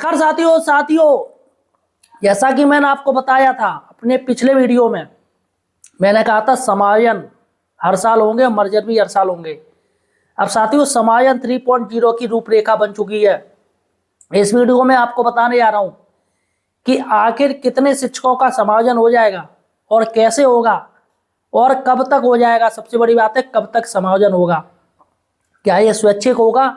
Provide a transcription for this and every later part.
नमस्कार साथियों जैसा कि मैंने आपको बताया था अपने पिछले वीडियो में, मैंने कहा था समायोजन हर साल होंगे, मर्जर भी हर साल होंगे। अब साथियों समायोजन 3.0 की रूपरेखा बन चुकी है। इस वीडियो में आपको बताने जा रहा हूं कि आखिर कितने शिक्षकों का समायोजन हो जाएगा और कैसे होगा और कब तक हो जाएगा। सबसे बड़ी बात है, कब तक समायोजन होगा, क्या ये स्वैच्छिक होगा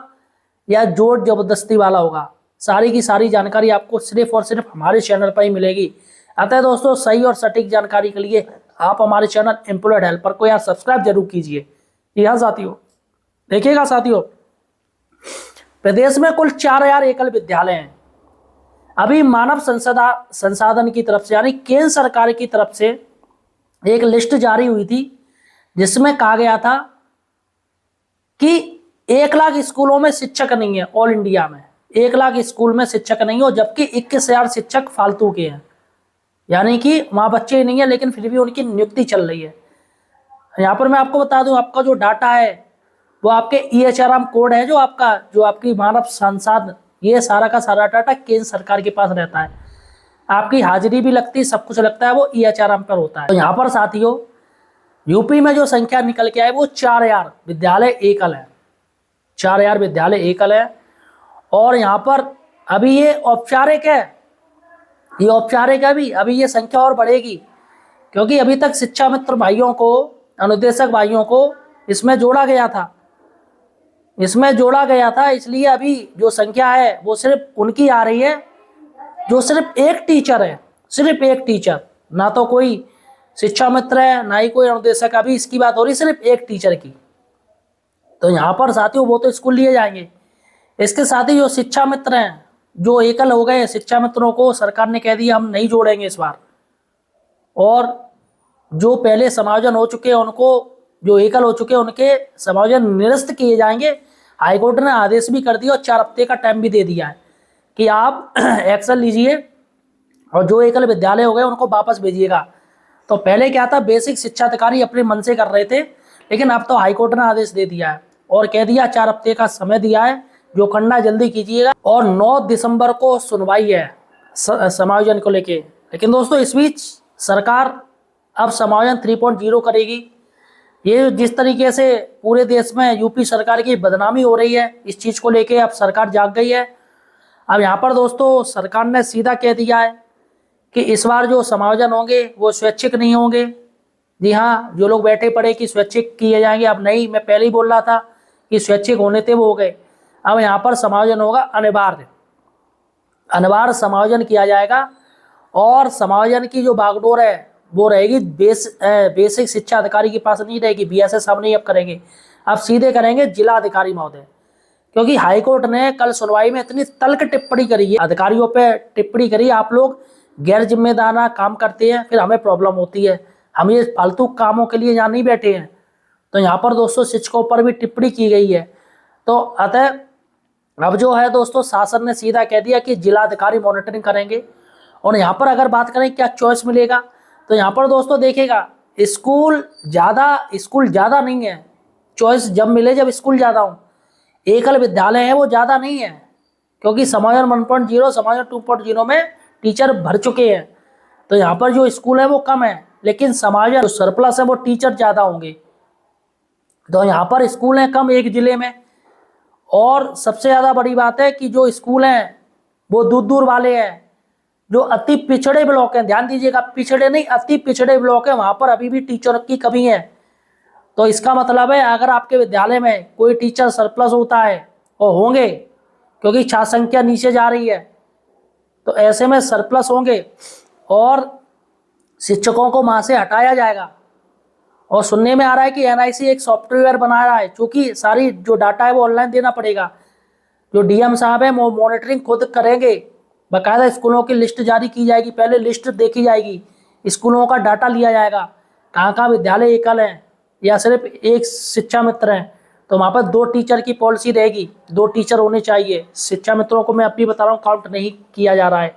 या जोर जबरदस्ती वाला होगा। सारी की सारी जानकारी आपको सिर्फ और सिर्फ हमारे चैनल पर ही मिलेगी। अतः दोस्तों, सही और सटीक जानकारी के लिए आप हमारे चैनल एम्प्लॉयड हेल्पर को यार सब्सक्राइब जरूर कीजिए। यहाँ साथियों देखिएगा साथियों, प्रदेश में कुल 4000 एकल विद्यालय हैं। अभी मानव संसाधन की तरफ से यानी केंद्र सरकार की तरफ से एक लिस्ट जारी हुई थी जिसमें कहा गया था कि 1 लाख स्कूलों में शिक्षक नहीं है। ऑल इंडिया में 1 लाख स्कूल में शिक्षक नहीं हो, जबकि 21,000 शिक्षक फालतू के हैं, यानी कि वहां बच्चे ही नहीं है लेकिन फिर भी उनकी नियुक्ति चल रही है। यहाँ पर मैं आपको बता दूं, आपका जो डाटा है वो आपके EHRM कोड है, जो आपकी मानव संसाधन, ये सारा का सारा डाटा केंद्र सरकार के पास रहता है। आपकी हाजिरी भी लगती है, सब कुछ लगता है, वो EHRM पर होता है। तो यहाँ पर साथियों यूपी में जो संख्या निकल के आए वो 4000 विद्यालय एकल है। 4000 विद्यालय एकल है। और यहाँ पर अभी ये औपचारिक है, ये औपचारिक है। अभी ये संख्या और बढ़ेगी, क्योंकि अभी तक शिक्षा मित्र भाइयों को, अनुदेशक भाइयों को इसमें जोड़ा गया था, इसलिए अभी जो संख्या है वो सिर्फ उनकी आ रही है जो सिर्फ एक टीचर है, सिर्फ एक टीचर, ना तो कोई शिक्षा मित्र है ना ही कोई अनुदेशक। अभी इसकी बात हो रही सिर्फ एक टीचर की। तो यहाँ पर साथियों वो तो स्कूल लिए जाएंगे। इसके साथ ही जो शिक्षा मित्र हैं जो एकल हो गए, शिक्षा मित्रों को सरकार ने कह दिया हम नहीं जोड़ेंगे इस बार। और जो पहले समायोजन हो चुके हैं उनको, जो एकल हो चुके हैं उनके समायोजन निरस्त किए जाएंगे। हाईकोर्ट ने आदेश भी कर दिया और 4 हफ्ते का टाइम भी दे दिया है कि आप एक्शन लीजिए और जो एकल विद्यालय हो गए उनको वापस भेजिएगा। तो पहले क्या था, बेसिक शिक्षा अधिकारी अपने मन से कर रहे थे, लेकिन अब तो हाईकोर्ट ने आदेश दे दिया है और कह दिया 4 हफ्ते का समय दिया है, जो करना जल्दी कीजिएगा। और 9 दिसंबर को सुनवाई है समायोजन को लेके। लेकिन दोस्तों इस बीच सरकार अब समायोजन 3.0 करेगी। ये जिस तरीके से पूरे देश में यूपी सरकार की बदनामी हो रही है, इस चीज़ को लेके अब सरकार जाग गई है। अब यहाँ पर दोस्तों सरकार ने सीधा कह दिया है कि इस बार जो समायोजन होंगे वो स्वैच्छिक नहीं होंगे। जी हाँ, जो लोग बैठे पड़े कि स्वैच्छिक किए जाएंगे, अब नहीं, मैं पहले ही बोल रहा था कि स्वैच्छिक होने थे वो हो गए। अब यहाँ पर समायोजन होगा अनिवार्य समायोजन किया जाएगा। और समायोजन की जो बागडोर है वो रहेगी बेसिक शिक्षा अधिकारी के पास नहीं रहेगी। BSS साहब नहीं अब करेंगे, अब सीधे करेंगे जिला अधिकारी महोदय। क्योंकि हाईकोर्ट ने कल सुनवाई में इतनी तल्ख टिप्पणी करी है, अधिकारियों पे टिप्पणी करी, आप लोग गैर जिम्मेदाराना काम करते हैं, फिर हमें प्रॉब्लम होती है, हम ये फालतू कामों के लिए यहाँ नहीं बैठे हैं। तो यहाँ पर दोस्तों शिक्षकों पर भी टिप्पणी की गई है। तो अतः अब जो है दोस्तों शासन ने सीधा कह दिया कि जिला अधिकारी मॉनिटरिंग करेंगे। और यहाँ पर अगर बात करें क्या चॉइस मिलेगा, तो यहाँ पर दोस्तों देखिएगा स्कूल ज़्यादा नहीं है। चॉइस जब मिले जब स्कूल ज़्यादा हो, एकल विद्यालय है वो ज़्यादा नहीं है, क्योंकि समायोजन 1.0 समायोजन 2.0 में टीचर भर चुके हैं। तो यहाँ पर जो स्कूल है वो कम है, लेकिन समायोजन जो सरप्लस है वो टीचर ज़्यादा होंगे। तो यहाँ पर स्कूल हैं कम एक जिले में। और सबसे ज़्यादा बड़ी बात है कि जो स्कूल हैं वो दूर दूर वाले हैं, जो अति पिछड़े ब्लॉक हैं। ध्यान दीजिएगा, पिछड़े नहीं, अति पिछड़े ब्लॉक है, वहाँ पर अभी भी टीचर की कमी है। तो इसका मतलब है अगर आपके विद्यालय में कोई टीचर सरप्लस होता है, और होंगे क्योंकि छात्र संख्या नीचे जा रही है, तो ऐसे में सरप्लस होंगे और शिक्षकों को वहाँ से हटाया जाएगा। और सुनने में आ रहा है कि NIC एक सॉफ्टवेयर बना रहा है, क्योंकि सारी जो डाटा है वो ऑनलाइन देना पड़ेगा। जो DM साहब है वो मॉनिटरिंग खुद करेंगे, बाकायदा स्कूलों की लिस्ट जारी की जाएगी, पहले लिस्ट देखी जाएगी, स्कूलों का डाटा लिया जाएगा, कहाँ कहाँ विद्यालय एकल हैं या सिर्फ एक शिक्षा मित्र हैं। तो वहाँ पर 2 टीचर की पॉलिसी रहेगी, 2 टीचर होने चाहिए। शिक्षा मित्रों को मैं अब भी बता रहा हूँ काउंट नहीं किया जा रहा है।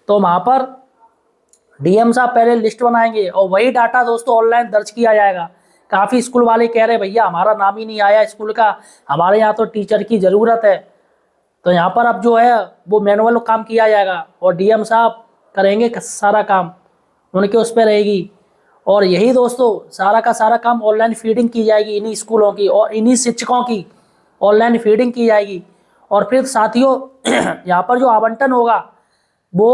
तो वहाँ पर DM साहब पहले लिस्ट बनाएंगे और वही डाटा दोस्तों ऑनलाइन दर्ज किया जाएगा। काफ़ी स्कूल वाले कह रहे भैया हमारा नाम ही नहीं आया स्कूल का, हमारे यहाँ तो टीचर की ज़रूरत है। तो यहाँ पर अब जो है वो मैनुअल काम किया जाएगा और डीएम साहब करेंगे सारा काम, उनके उस पर रहेगी। और यही दोस्तों सारा का सारा काम ऑनलाइन फीडिंग की जाएगी इन्हीं स्कूलों की और इन्हीं शिक्षकों की ऑनलाइन फीडिंग की जाएगी। और फिर साथियों यहाँ पर जो आवंटन होगा वो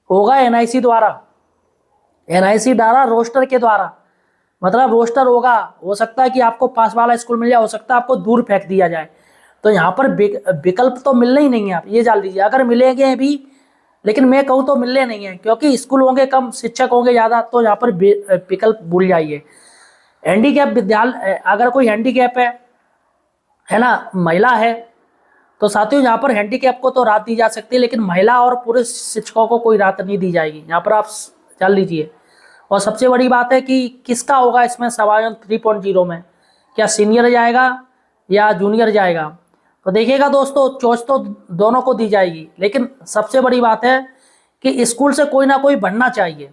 होगा एनआईसी द्वारा, एनआईसी द्वारा रोस्टर के द्वारा, मतलब रोस्टर होगा। हो सकता है कि आपको पास वाला स्कूल मिल जाए, हो सकता है आपको दूर फेंक दिया जाए। तो यहाँ पर विकल्प तो मिलने ही नहीं है, आप ये जान लीजिए। अगर मिलेंगे भी, लेकिन मैं कहूँ तो मिलने नहीं है, क्योंकि स्कूल होंगे कम, शिक्षक होंगे ज़्यादा, तो यहाँ पर विकल्प भूल जाइए। हैंडीकैप विद्यालय, अगर कोई हैंडीकैप है ना, महिला है, तो साथियों यहाँ पर हैंडीकैप को तो राहत दी जा सकती है, लेकिन महिला और पुरुष शिक्षकों को कोई राहत नहीं दी जाएगी। यहाँ पर आप जान लीजिए। और सबसे बड़ी बात है कि किसका होगा इसमें समायोजन 3.0 में, क्या सीनियर जाएगा या जूनियर जाएगा। तो देखिएगा दोस्तों, चॉइस तो दोनों को दी जाएगी, लेकिन सबसे बड़ी बात है कि स्कूल से कोई ना कोई भरना चाहिए।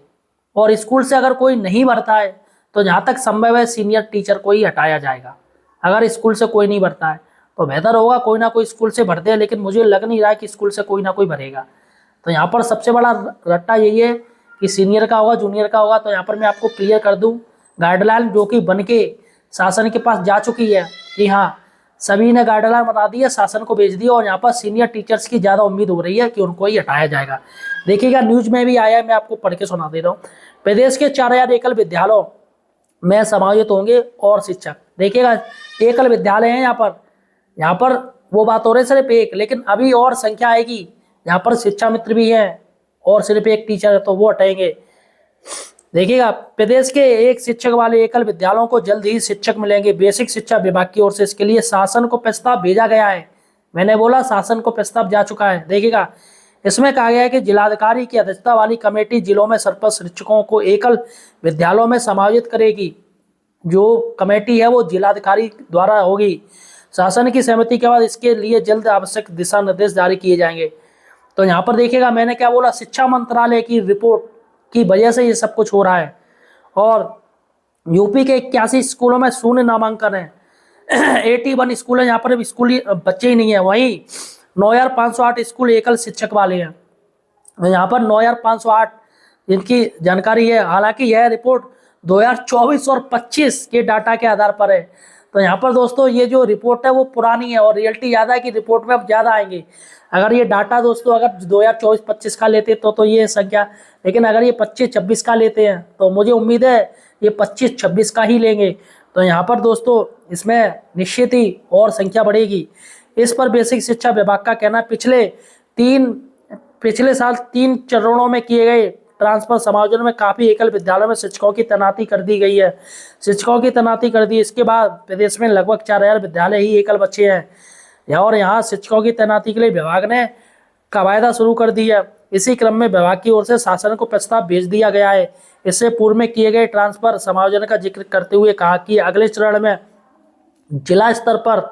और स्कूल से अगर कोई नहीं भरता है तो जहाँ तक संभव है सीनियर टीचर को ही हटाया जाएगा। अगर स्कूल से कोई नहीं भरता है तो बेहतर होगा कोई ना कोई स्कूल से भर दे, लेकिन मुझे लग नहीं रहा है कि स्कूल से कोई ना कोई भरेगा। तो यहाँ पर सबसे बड़ा रट्टा यही है कि सीनियर का होगा, जूनियर का होगा। तो यहाँ पर मैं आपको क्लियर कर दूँ, गाइडलाइन जो कि बन के शासन के पास जा चुकी है कि हाँ सभी ने गाइडलाइन बता दी है, शासन को भेज दिया। और यहाँ पर सीनियर टीचर्स की ज़्यादा उम्मीद हो रही है कि उनको ही हटाया जाएगा। देखिएगा न्यूज में भी आया है, मैं आपको पढ़ के सुना दे रहा हूँ। प्रदेश के 4000 एकल विद्यालयों में समायोजित होंगे और शिक्षक। देखिएगा एकल विद्यालय हैं यहाँ पर वो बात हो रही है सिर्फ एक, लेकिन अभी और संख्या आएगी। यहाँ पर शिक्षा मित्र भी हैं और सिर्फ एक टीचर है, तो वो हटाएंगे। देखिएगा प्रदेश के एक शिक्षक वाले एकल विद्यालयों को जल्द ही शिक्षक मिलेंगे, बेसिक शिक्षा विभाग की ओर से इसके लिए शासन को प्रस्ताव भेजा गया है। मैंने बोला शासन को प्रस्ताव जा चुका है। देखिएगा इसमें कहा गया है कि जिलाधिकारी की अध्यक्षता वाली कमेटी जिलों में सरपंच शिक्षकों को एकल विद्यालयों में समायोजित करेगी। जो कमेटी है वो जिलाधिकारी द्वारा होगी। शासन की सहमति के बाद इसके लिए जल्द आवश्यक दिशा निर्देश जारी किए जाएंगे। तो यहाँ पर देखिएगा मैंने क्या बोला, शिक्षा मंत्रालय की रिपोर्ट की वजह से ये सब कुछ हो रहा है। और यूपी के 81 स्कूलों में शून्य नामांकन है। 81 स्कूल है, यहाँ पर स्कूली बच्चे ही नहीं है। वहीं 9508 स्कूल एकल शिक्षक वाले हैं। यहाँ पर 9508 इनकी जानकारी है। हालांकि यह रिपोर्ट 2024 और 25 के डाटा के आधार पर है। तो यहाँ पर दोस्तों ये जो रिपोर्ट है वो पुरानी है और रियलिटी ज़्यादा है कि रिपोर्ट में अब ज़्यादा आएंगे। अगर ये डाटा दोस्तों अगर 2024-25 का लेते तो ये संख्या, लेकिन अगर ये 25-26 का लेते हैं तो मुझे उम्मीद है ये 25-26 का ही लेंगे। तो यहाँ पर दोस्तों इसमें निश्चित ही और संख्या बढ़ेगी। इस पर बेसिक शिक्षा विभाग का कहना पिछले साल 3 चरणों में किए गए ट्रांसफर समायोजन में काफ़ी एकल विद्यालयों में शिक्षकों की तैनाती कर दी गई है। शिक्षकों की तैनाती कर दी, इसके बाद प्रदेश में लगभग 4000 विद्यालय ही एकल बचे हैं और यहाँ शिक्षकों की तैनाती के लिए विभाग ने कवायदा शुरू कर दी है। इसी क्रम में विभाग की ओर से शासन को प्रस्ताव भेज दिया गया है। इससे पूर्व में किए गए ट्रांसफर समायोजन का जिक्र करते हुए कहा कि अगले चरण में जिला स्तर पर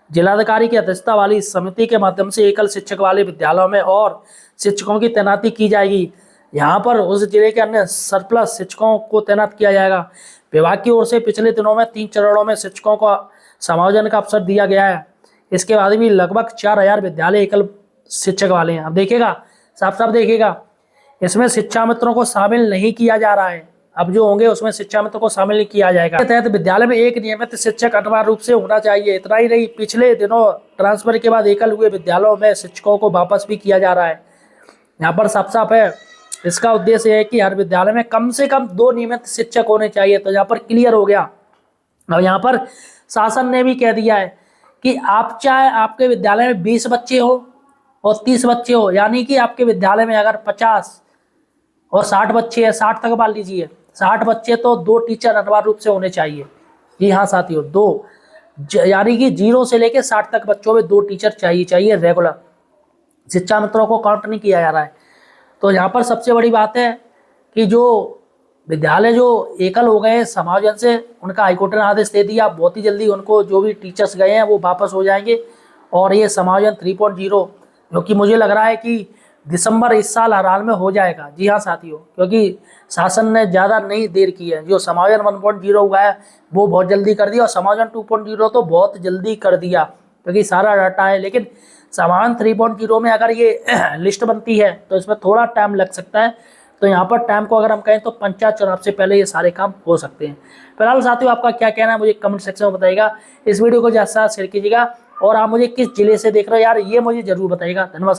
जिलाधिकारी की अध्यक्षता वाली समिति के माध्यम से एकल शिक्षक वाले विद्यालयों में और शिक्षकों की तैनाती की जाएगी। यहाँ पर उस जिले के अन्य सरप्लस शिक्षकों को तैनात किया जाएगा। विभाग की ओर से पिछले दिनों में 3 चरणों में शिक्षकों को समायोजन का अवसर दिया गया है। इसके बाद भी लगभग 4000 विद्यालय एकल शिक्षक वाले हैं। अब देखिएगा साफ साफ देखिएगा, इसमें शिक्षा मित्रों को शामिल नहीं किया जा रहा है। अब जो होंगे उसमें शिक्षा मित्रों को शामिल नहीं किया जाएगा। इसके तहत विद्यालय में एक नियमित शिक्षक अनिवार्य रूप से होना चाहिए। इतना ही नहीं, पिछले दिनों ट्रांसफर के बाद एकल हुए विद्यालयों में शिक्षकों को वापस भी किया जा रहा है। यहाँ पर साफ साफ है, इसका उद्देश्य है कि हर विद्यालय में कम से कम 2 नियमित शिक्षक होने चाहिए। तो यहाँ पर क्लियर हो गया। और यहाँ पर शासन ने भी कह दिया है कि आप चाहे आपके विद्यालय में 20 बच्चे हो और 30 बच्चे हो, यानी कि आपके विद्यालय में अगर 50 और 60 बच्चे हैं, 60 तक मान लीजिए 60 बच्चे, तो 2 टीचर अनिवार्य रूप से होने चाहिए। जी हाँ साथियों, 2, यानी कि 0 से लेकर 60 तक बच्चों में 2 टीचर चाहिए रेगुलर। शिक्षा मित्रों को काउंट नहीं किया जा रहा है। तो यहाँ पर सबसे बड़ी बात है कि जो विद्यालय जो एकल हो गए हैं समायोजन से, उनका हाईकोर्ट ने आदेश दे दिया। बहुत ही जल्दी उनको जो भी टीचर्स गए हैं वो वापस हो जाएंगे और ये समायोजन 3.0 जो कि मुझे लग रहा है कि दिसंबर इस साल हर हाल में हो जाएगा। जी हाँ साथियों, क्योंकि शासन ने ज़्यादा नहीं देर की है। जो समायोजन 1.0 हुआ है वो बहुत जल्दी कर दिया और समायोजन 2.0 तो बहुत जल्दी कर दिया। क्योंकि सारा डाटा है। लेकिन समाधान 3.0 में अगर ये लिस्ट बनती है तो इसमें थोड़ा टाइम लग सकता है। तो यहाँ पर टाइम को अगर हम कहें तो पंचायत चुनाव से पहले ये सारे काम हो सकते हैं। फिलहाल साथियों, आपका क्या कहना है मुझे कमेंट सेक्शन में बताइएगा। इस वीडियो को ज़्यादा से ज़्यादा शेयर कीजिएगा और आप मुझे किस जिले से देख रहे हो यार, ये मुझे जरूर बताइएगा। धन्यवाद।